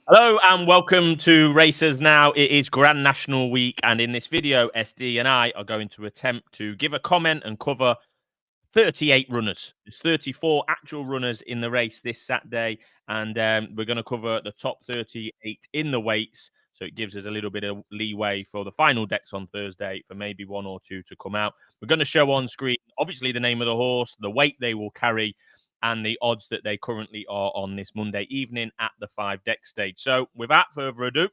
Hello and welcome to Racers Now. It is Grand National Week, and in this video, SD and I are going to attempt to give a comment and cover 38 runners. There's 34 actual runners in the race this Saturday, and we're going to cover the top 38 in the weights. So it gives us a little bit of leeway for the final decks on Thursday for maybe one or two to come out. We're going to show on screen, obviously, the name of the horse, the weight they will carry, and the odds that they currently are on this Monday evening at the 5-deck stage. So without further ado,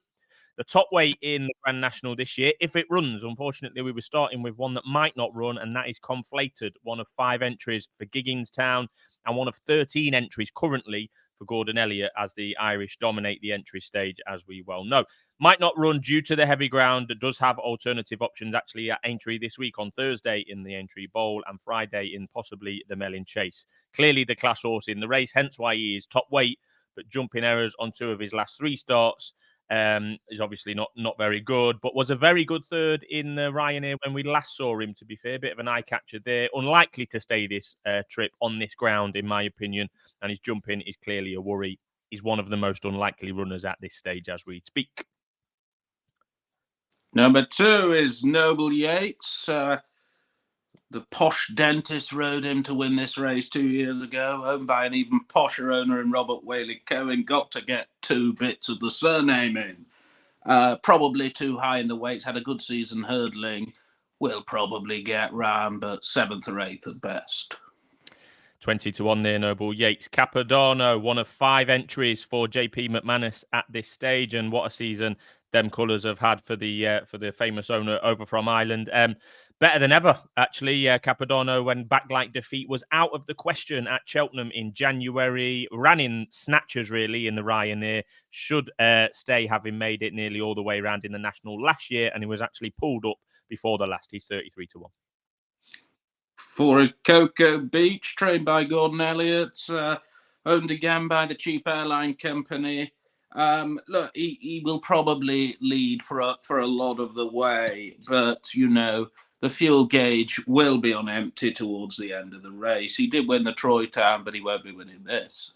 the top weight in the Grand National this year, if it runs. Unfortunately, we were starting with one that might not run, and that is Conflated, one of 5 entries for Gigginstown and one of 13 entries currently for Gordon Elliot, as the Irish dominate the entry stage, as we well know. Might not run due to the heavy ground. It does have alternative options actually at Aintree this week on Thursday in the Aintree Bowl and Friday in possibly the Mellon Chase. Clearly the class horse in the race, hence why he is top weight, but jumping errors on 2 of his last 3 starts is obviously not very good, but was a very good third in the Ryanair when we last saw him, to be fair. Bit of an eye catcher there. Unlikely to stay this trip on this ground, in my opinion, and his jumping is clearly a worry. He's one of the most unlikely runners at this stage as we speak. Number 2 is Noble Yates. The posh dentist rode him to win this race 2 years ago, owned by an even posher owner in Robert Whaley Cohen. Got to get 2 bits of the surname in. Probably too high in the weights, had a good season hurdling. Will probably get round, but 7th or 8th at best. 20 to 1 there, Noble Yates. Capodanno, one of 5 entries for JP McManus at this stage, and what a season them colours have had for the famous owner over from Ireland. Better than ever, actually. Capodanno, when backlight defeat was out of the question at Cheltenham in January, ran in snatchers really in the Ryanair, should stay, having made it nearly all the way around in the National last year, and he was actually pulled up before the last. He's 33 to 1. 4 is Cocoa Beach, trained by Gordon Elliot, owned again by the cheap airline company. Look, he will probably lead for a lot of the way, but, you know, the fuel gauge will be on empty towards the end of the race. He did win the Troy Town, but he won't be winning this.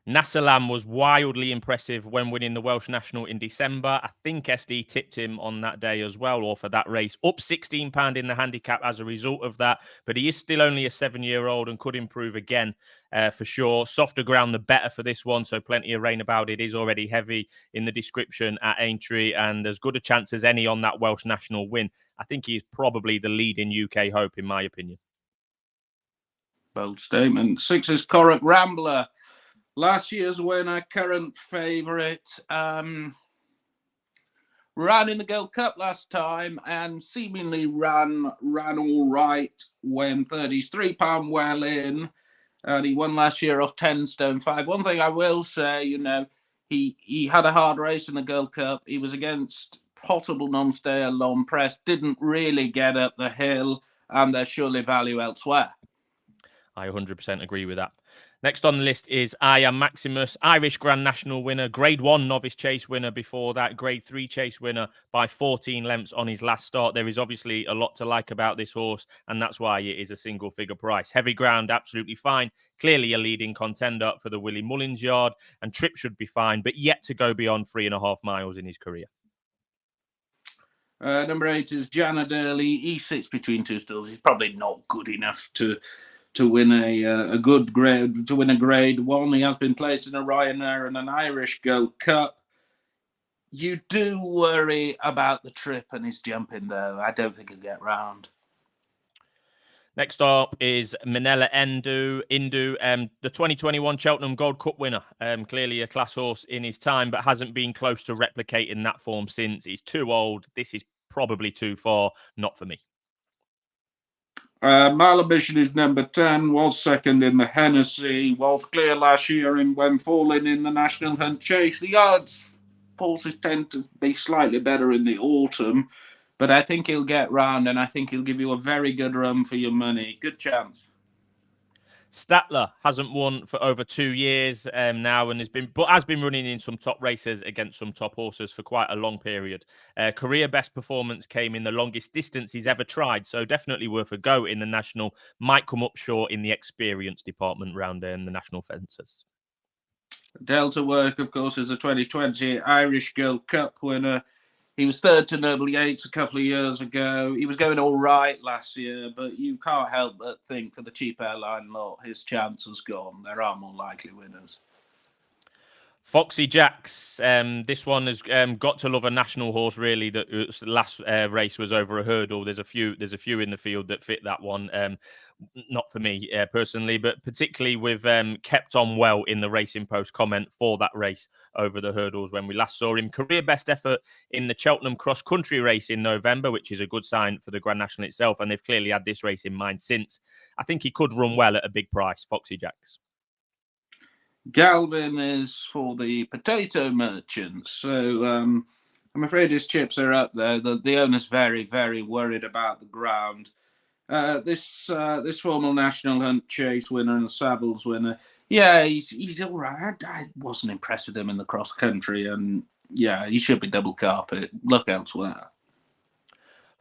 Nassalam was wildly impressive when winning the Welsh National in December. I think SD tipped him on that day as well, or for that race. Up £16 in the handicap as a result of that. But he is still only a 7-year-old and could improve again for sure. Softer ground, the better for this one. So plenty of rain about it. Is already heavy in the description at Aintree, and as good a chance as any on that Welsh National win. I think he is probably the leading UK hope, in my opinion. Bold statement. 6 is Corach Rambler. Last year's winner, current favourite, ran in the Gold Cup last time and seemingly ran all right when £33 well in, and he won last year off 10 stone 5. One thing I will say, you know, he had a hard race in the Gold Cup. He was against potable non-stayer long press, didn't really get up the hill, and there's surely value elsewhere. I 100% agree with that. Next on the list is I Am Maximus, Irish Grand National winner, Grade 1 Novice Chase winner before that, Grade 3 Chase winner by 14 lengths on his last start. There is obviously a lot to like about this horse, and that's why it is a single-figure price. Heavy ground, absolutely fine. Clearly a leading contender for the Willie Mullins yard, and trip should be fine, but yet to go beyond 3.5 miles in his career. Number 8 is Janet Early. He sits between 2 stools. He's probably not good enough to win a good grade, to win a Grade 1. He has been placed in a Ryanair and an Irish Gold Cup. You do worry about the trip and his jumping, though. I don't think he'll get round. Next up is Minela Indu, the 2021 Cheltenham Gold Cup winner. Clearly a class horse in his time, but hasn't been close to replicating that form since. He's too old. This is probably too far. Not for me. Malabition is number 10, was second in the Hennessy, was clear last year when falling in the National Hunt Chase. The odds horses tend to be slightly better in the autumn, but I think he'll get round, and I think he'll give you a very good run for your money. Good chance. Statler hasn't won for over 2 years now, and has been running in some top races against some top horses for quite a long period. Career best performance came in the longest distance he's ever tried, so definitely worth a go in the National. Might come up short in the experience department round in the National fences. Delta Work, of course, is a 2020 Irish Gold Cup winner. He was third to Noble Yates a couple of years ago. He was going all right last year, but you can't help but think for the cheap airline lot, his chance has gone. There are more likely winners. Foxy Jacks. This one has got to love a national horse. Really, that last race was over a hurdle. There's a few in the field that fit that one. Not for me personally, but particularly with kept on well in the Racing Post comment for that race over the hurdles when we last saw him. Career best effort in the Cheltenham cross country race in November, which is a good sign for the Grand National itself. And they've clearly had this race in mind since. I think he could run well at a big price. Foxy Jacks. Galvin is for the potato merchants. So I'm afraid his chips are up there. The owner's very, very worried about the ground. This formal National Hunt Chase winner and Savills winner, yeah, he's all right. I wasn't impressed with him in the cross country, and yeah, he should be double carpet. Look elsewhere.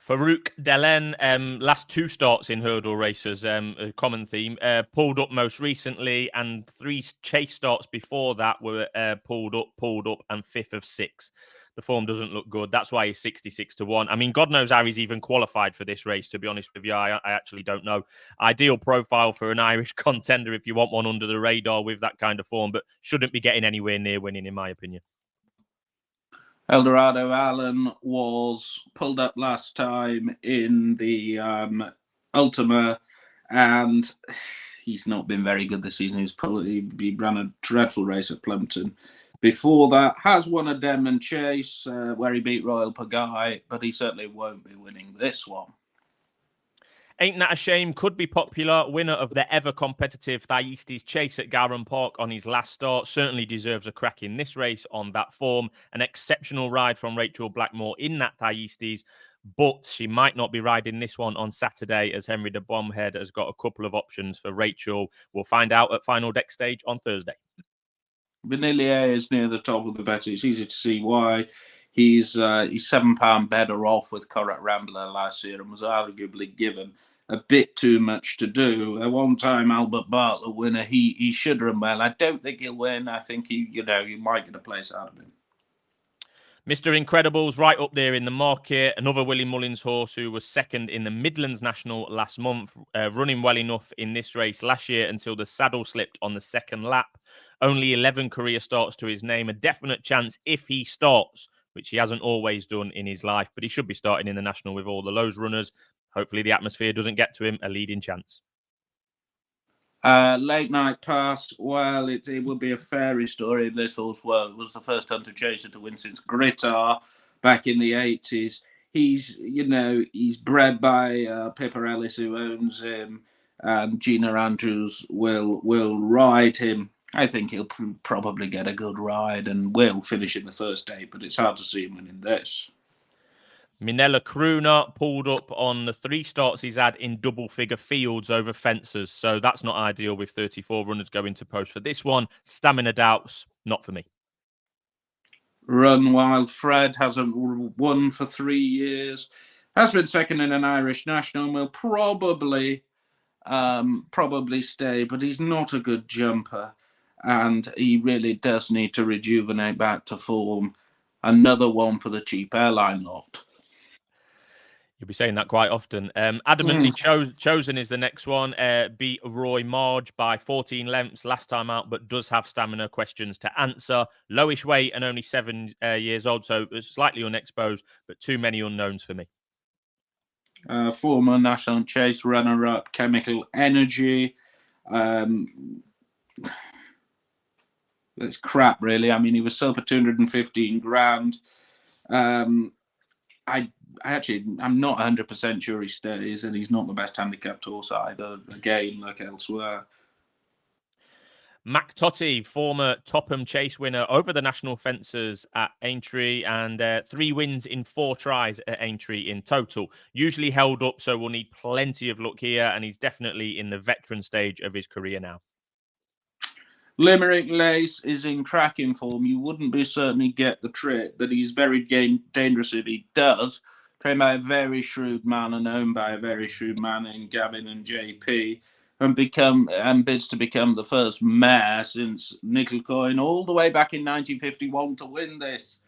Farouk Delen, last two starts in hurdle races, a common theme, pulled up most recently, and 3 chase starts before that were pulled up, and 5th of 6. The form doesn't look good. That's why he's 66-1. I mean, God knows how he's even qualified for this race, to be honest with you. I actually don't know. Ideal profile for an Irish contender if you want one under the radar with that kind of form, but shouldn't be getting anywhere near winning, in my opinion. Eldorado Allen was pulled up last time in the Ultima, and he's not been very good this season. He ran a dreadful race at Plumpton. Before that, has won a Denman Chase where he beat Royal Pagaille, but he certainly won't be winning this one. Ain't That a Shame could be popular. Winner of the ever-competitive Thyestes Chase at Garum Park on his last start. Certainly deserves a crack in this race on that form. An exceptional ride from Rachel Blackmore in that Thyestes, but she might not be riding this one on Saturday as Henry de Bomhead has got a couple of options for Rachel. We'll find out at final deck stage on Thursday. Vanier is near the top of the bet. It's easy to see why. He's £7 better off with Correct Rambler last year and was arguably given a bit too much to do. At one time, Albert Bartlett winner, he should run well. I don't think he'll win. I think you might get a place out of him. Mr. Incredible's right up there in the market. Another Willie Mullins horse who was second in the Midlands National last month, running well enough in this race last year until the saddle slipped on the second lap. Only 11 career starts to his name. A definite chance if he starts, which he hasn't always done in his life, but he should be starting in the National with all the Lowe's runners. Hopefully the atmosphere doesn't get to him. A leading chance. Late Night Pass, well, it would be a fairy story if this horse was the first hunter chaser to win since Grittar back in the 80s. He's bred by Pippa Ellis, who owns him, and Gina Andrews will ride him. I think he'll probably get a good ride and will finish in the first 8, but it's hard to see him winning this. Minela Crooner pulled up on the 3 starts he's had in double-figure fields over fences, so that's not ideal with 34 runners going to post for this one. Stamina doubts, not for me. Run Wild Fred hasn't won for 3 years, has been second in an Irish National and will probably stay, but he's not a good jumper and he really does need to rejuvenate back to form. Another one for the cheap airline lot. You'll be saying that quite often. Adamantly Chosen is the next one. Beat Roy Marge by 14 lengths last time out, but does have stamina questions to answer. Lowish weight and only 7 years old, so slightly unexposed, but too many unknowns for me. Former National Chase runner-up, Chemical Energy. It's crap, really. I mean, he was sold for 215 grand. I'm not 100% sure he stays, and he's not the best handicapped horse either. Again, look elsewhere. Totty, former Topham Chase winner over the national fences at Aintree, and 3 wins in 4 tries at Aintree in total. Usually held up, so we'll need plenty of luck here, and he's definitely in the veteran stage of his career now. Limerick Lace is in cracking form. You wouldn't be certain he'd get the trick, but he's very dangerous if he does. Trained by a very shrewd man and owned by a very shrewd man in Gavin and JP. and bids to become the first mare since Glengoyne all the way back in 1951 to win this.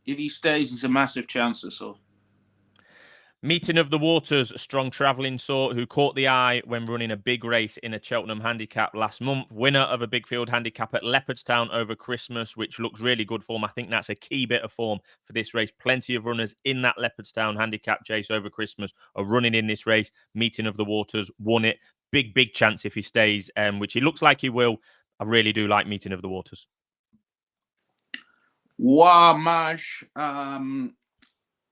If he stays, he's a massive chance or so. Meeting of the Waters, a strong travelling sort who caught the eye when running a big race in a Cheltenham handicap last month. Winner of a big field handicap at Leopardstown over Christmas, which looks really good form. I think that's a key bit of form for this race. Plenty of runners in that Leopardstown handicap chase over Christmas are running in this race. Meeting of the Waters won it. Big chance if he stays, which he looks like he will. I really do like Meeting of the Waters. Wamage,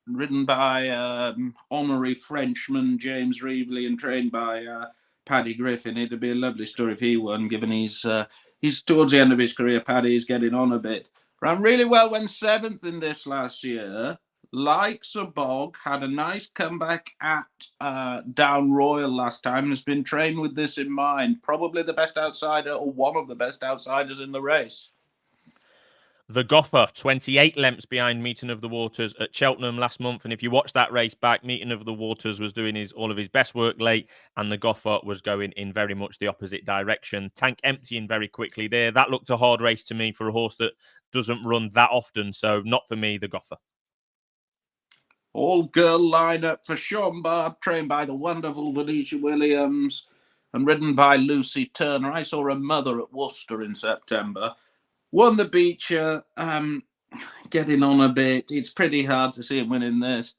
ridden by honorary Frenchman James Reevely and trained by Paddy Griffin. It'd be a lovely story if he won, given he's towards the end of his career. Paddy's getting on a bit. Ran really well, went 7th in this last year. Likes a bog, had a nice comeback at Down Royal last time and has been trained with this in mind. Probably the best outsider or one of the best outsiders in the race. The Goffer, 28 lengths behind Meeting of the Waters at Cheltenham last month. And if you watch that race back, Meeting of the Waters was doing all of his best work late, and the Goffer was going in very much the opposite direction. Tank emptying very quickly there. That looked a hard race to me for a horse that doesn't run that often. So not for me, the Goffer. All-girl lineup for Schomburg, trained by the wonderful Venetia Williams and ridden by Lucy Turner. I saw her mother at Worcester in September. Won the Beecher, getting on a bit. It's pretty hard to see him winning this,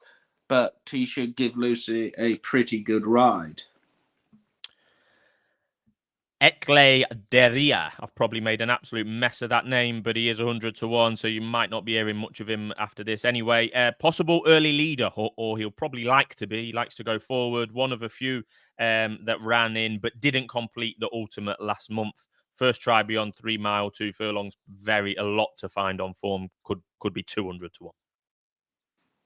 but he should give Lucy a pretty good ride. Ekle Deria. I've probably made an absolute mess of that name, but he is 100 to 1, so you might not be hearing much of him after this anyway. Possible early leader, or he'll probably like to be. He likes to go forward. One of a few that ran in, but didn't complete the ultimate last month. First try beyond 3 mile, 2 furlongs. A lot to find on form. Could be 200 to 1.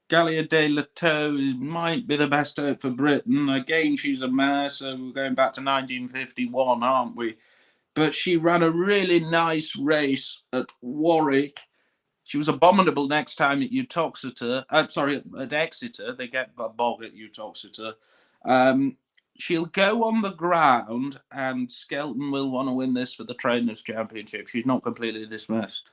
Gallia de Lateau might be the best hope for Britain. Again, she's a mare, so we're going back to 1951, aren't we? But she ran a really nice race at Warwick. She was abominable next time at at Exeter. They get a bog at Uttoxeter. She'll go on the ground, and Skelton will want to win this for the Trainers' Championship. She's not completely dismissed.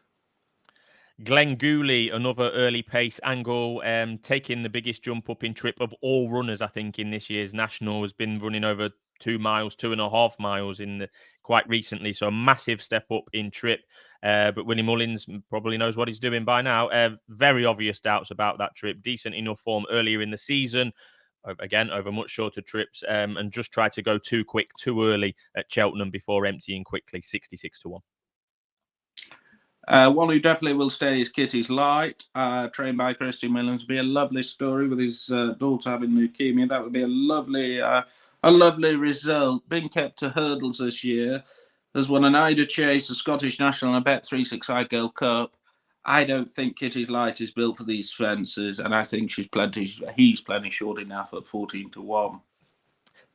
Glengoyne, another early pace angle, taking the biggest jump up in trip of all runners, I think, in this year's National. Has been running over 2 miles, 2.5 miles quite recently. So a massive step up in trip. But Willie Mullins probably knows what he's doing by now. Very obvious doubts about that trip. Decent enough form earlier in the season. Again, over much shorter trips, and just tried to go too quick, too early at Cheltenham before emptying quickly, 66 to 1. One who definitely will stay is Kitty's Light, trained by Christian Williams. It'd be a lovely story with his daughter having leukemia. That would be a lovely result. Been kept to hurdles this year. Has won an Ida Chase, a Scottish National, and a Bet365 Girl Cup. I don't think Kitty's Light is built for these fences, and I think he's plenty short enough at 14 to 1.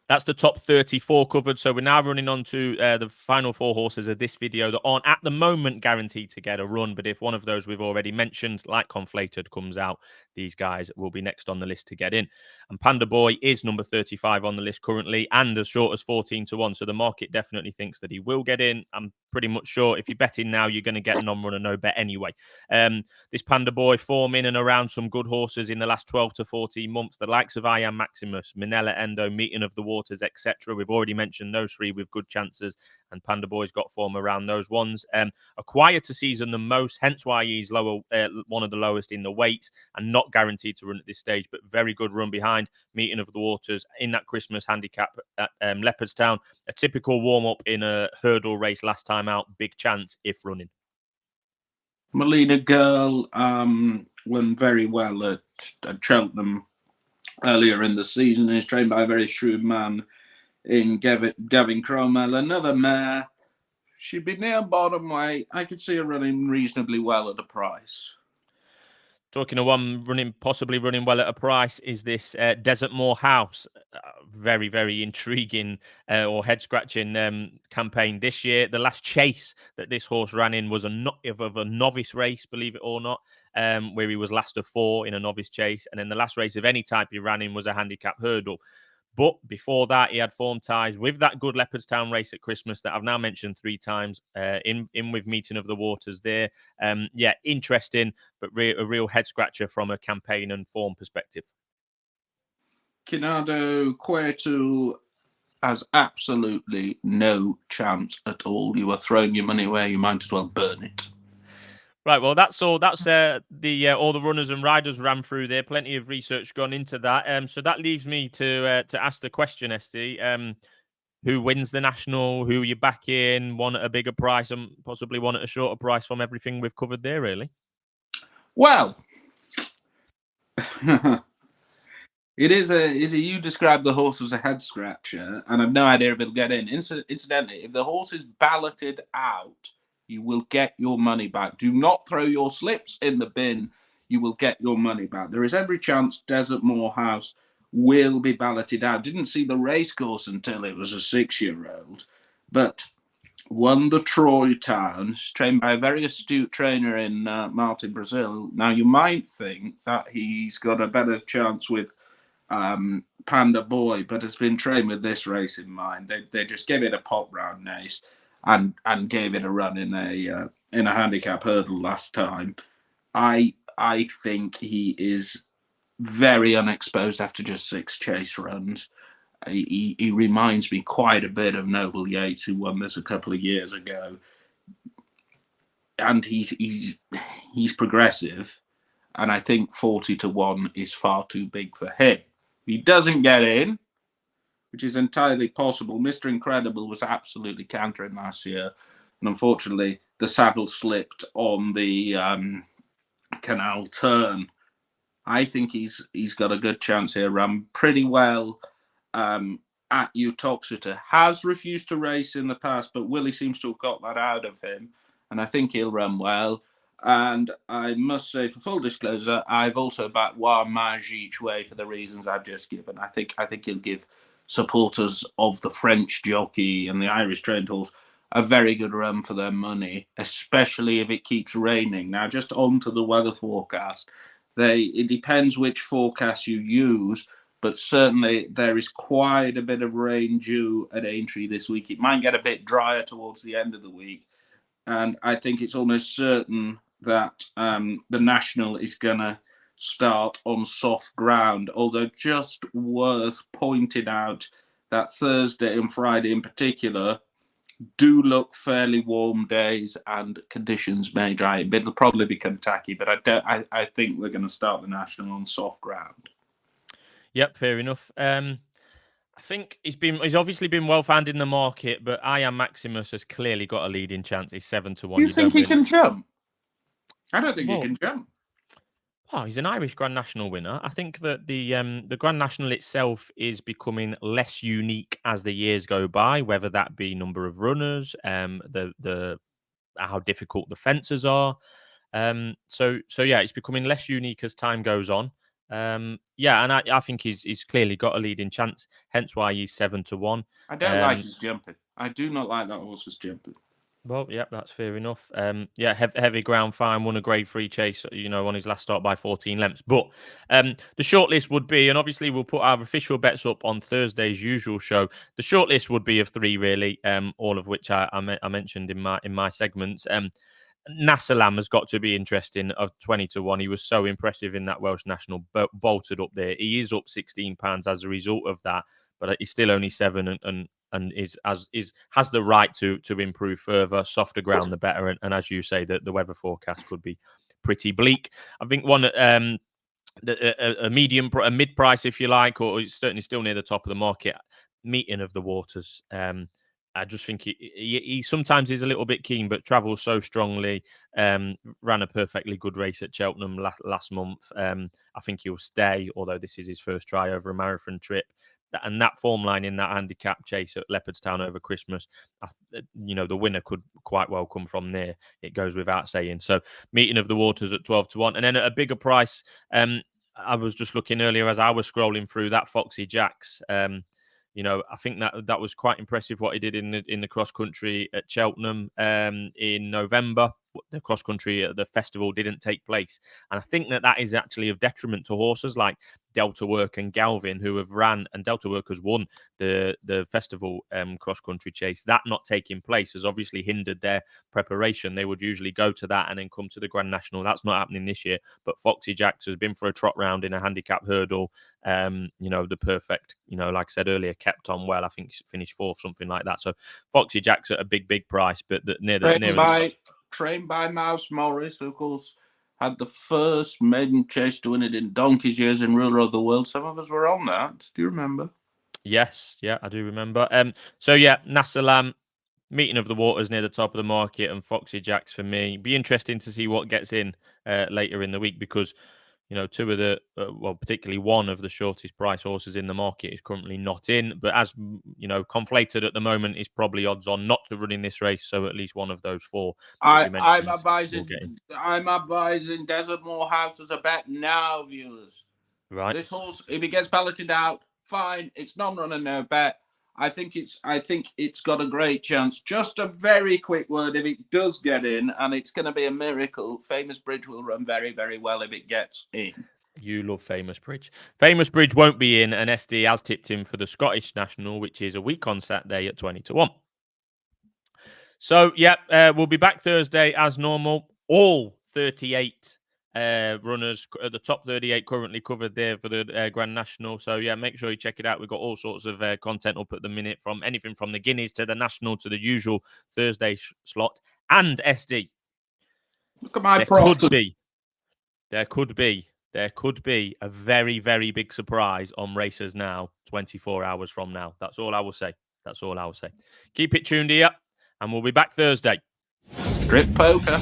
That's the top 34 covered. So we're now running on to the final 4 horses of this video that aren't at the moment guaranteed to get a run. But if one of those we've already mentioned, like Conflated, comes out, these guys will be next on the list to get in. And Panda Boy is number 35 on the list currently and as short as 14 to 1. So the market definitely thinks that he will get in. I'm pretty much sure if you bet in now, you're going to get non-runner, no bet anyway. This Panda Boy form in and around some good horses in the last 12 to 14 months. The likes of I Am Maximus, Minela, Endo, Meeting of the Waters, etc. We've already mentioned those 3 with good chances, and Panda Boy's got form around those ones. A quieter season than most, hence why he's lower, one of the lowest in the weights, and not guaranteed to run at this stage, but very good run behind Meeting of the Waters in that Christmas handicap at Leopardstown. A typical warm-up in a hurdle race last time out. Big chance if running. Melina Girl went very well at Cheltenham earlier in the season. Is trained by a very shrewd man in Gavin Cromwell. Another mare. She'd be near bottom weight. I could see her running reasonably well at a price. Talking of one possibly running well at a price is this Desertmore House. Very intriguing or head-scratching campaign this year. The last chase that this horse ran in was a novice race, believe it or not, where he was last of 4 in a novice chase. And then the last race of any type he ran in was a handicap hurdle. But before that, he had form ties with that good Leopardstown race at Christmas that I've now mentioned 3 times. In with Meeting of the Waters there. Yeah, interesting, but a real head scratcher from a campaign and form perspective. Kinado Quetu has absolutely no chance at all. You are throwing your money away. You might as well burn it. Right, well, that's all. That's all the runners and riders ran through there. Plenty of research gone into that. So that leaves me to ask the question, SD. Who wins the national? Who you back in? One at a bigger price and possibly one at a shorter price from everything we've covered there, really. Well, you described the horse as a head scratcher, and I've no idea if it'll get in. Incidentally, if the horse is balloted out, you will get your money back. Do not throw your slips in the bin. You will get your money back. There is every chance Desertmore House will be balloted out. Didn't see the racecourse until it was a 6-year-old, but won the Troy Town, trained by a very astute trainer in Martin Brazil. Now, you might think that he's got a better chance with Panda Boy, but has been trained with this race in mind. They just gave it a pop round race and gave it a run in a handicap hurdle last time. I think he is very unexposed after just 6 chase runs. He reminds me quite a bit of Noble Yates, who won this a couple of years ago, and he's progressive, and I think 40-1 is far too big for him. He doesn't get in, which is entirely possible. Mr. Incredible was absolutely cantering last year, and unfortunately, the saddle slipped on the canal turn. I think he's got a good chance here. Ran pretty well at Uttoxeter. Has refused to race in the past, but Willie seems to have got that out of him, and I think he'll run well. And I must say, for full disclosure, I've also backed Warmage each way for the reasons I've just given. I think he'll give supporters of the French jockey and the Irish trained horse a very good run for their money, especially if it keeps raining. Now, just on to the weather forecast. It depends which forecast you use, but certainly there is quite a bit of rain due at Aintree this week. It might get a bit drier towards the end of the week, and I think it's almost certain that the National is going to start on soft ground, although just worth pointing out that Thursday and Friday in particular do look fairly warm days, and conditions may dry. It'll probably become tacky, but I think we're going to start the National on soft ground. Yep, fair enough. I think he's obviously been well found in the market, but I Am Maximus has clearly got a leading chance. He's 7-1. You think he can jump? I don't think he can jump. Oh, he's an Irish Grand National winner. I think that the Grand National itself is becoming less unique as the years go by, whether that be number of runners, the how difficult the fences are. So yeah, it's becoming less unique as time goes on. Yeah, and I think he's clearly got a leading chance, hence why he's 7-1. I don't like his jumping. I do not like that horse's jumping. Well, yeah, that's fair enough. Yeah, heavy ground fine, won a grade 3 chase, on his last start by 14 lengths. But the shortlist would be, and obviously we'll put our official bets up on Thursday's usual show. The shortlist would be of 3, really, all of which I mentioned in my segments. Nassalam has got to be interesting of 20-1. He was so impressive in that Welsh National, bolted up there. He is up £16 as a result of that, but he's still only 7 and has the right to improve further. Softer ground, the better. And as you say, the weather forecast could be pretty bleak. I think one a mid price, if you like, or it's certainly still near the top of the market. Meeting of the Waters. I just think he sometimes is a little bit keen, but travels so strongly. Ran a perfectly good race at Cheltenham last month. I think he'll stay, although this is his first try over a marathon trip. And that form line in that handicap chase at Leopardstown over Christmas, the winner could quite well come from there. It goes without saying. So Meeting of the Waters at 12-1. And then at a bigger price, I was just looking earlier as I was scrolling through that Foxy Jacks. I think that was quite impressive what he did in the cross country at Cheltenham in November. the cross country at the festival didn't take place. And I think that is actually of detriment to horses like Delta Work and Galvin, who have ran, and Delta Work has won the festival cross country chase. That not taking place has obviously hindered their preparation. They would usually go to that and then come to the Grand National. That's not happening this year. But Foxy Jacks has been for a trot round in a handicap hurdle. The perfect, like I said earlier, kept on well. I think finished fourth, something like that. So Foxy Jacks at a big price, but trained by Mouse Morris, who of course had the first maiden chase to win it in donkey's years in Ruler of the World. Some of us were on that. Do you remember? Yes, yeah, I do remember. Nasalam, Meeting of the Waters near the top of the market, and Foxy Jacks for me. Be interesting to see what gets in later in the week, because two of the particularly one of the shortest price horses in the market is currently not in. But as Conflated at the moment is probably odds on not to run in this race. So at least one of those four. I'm advising Desertmore House as a bet now, viewers. Right. This horse, if he gets balloted out, fine. It's non-runner, no bet. I think it's got a great chance. Just a very quick word: if it does get in, and it's going to be a miracle, Famous Bridge will run very, very well if it gets in. You love Famous Bridge. Famous Bridge won't be in, and SD has tipped him for the Scottish National, which is a week on Saturday at 20-1. So, we'll be back Thursday as normal. All 38 runners at the top 38 currently covered there for the Grand National. So, make sure you check it out. We've got all sorts of content up at the minute, from anything from the Guineas to the National to the usual Thursday slot. And SD. Look at my There could be a very, very big surprise on Racers Now 24 hours from now. That's all I will say. Keep it tuned here, and we'll be back Thursday. Strip poker.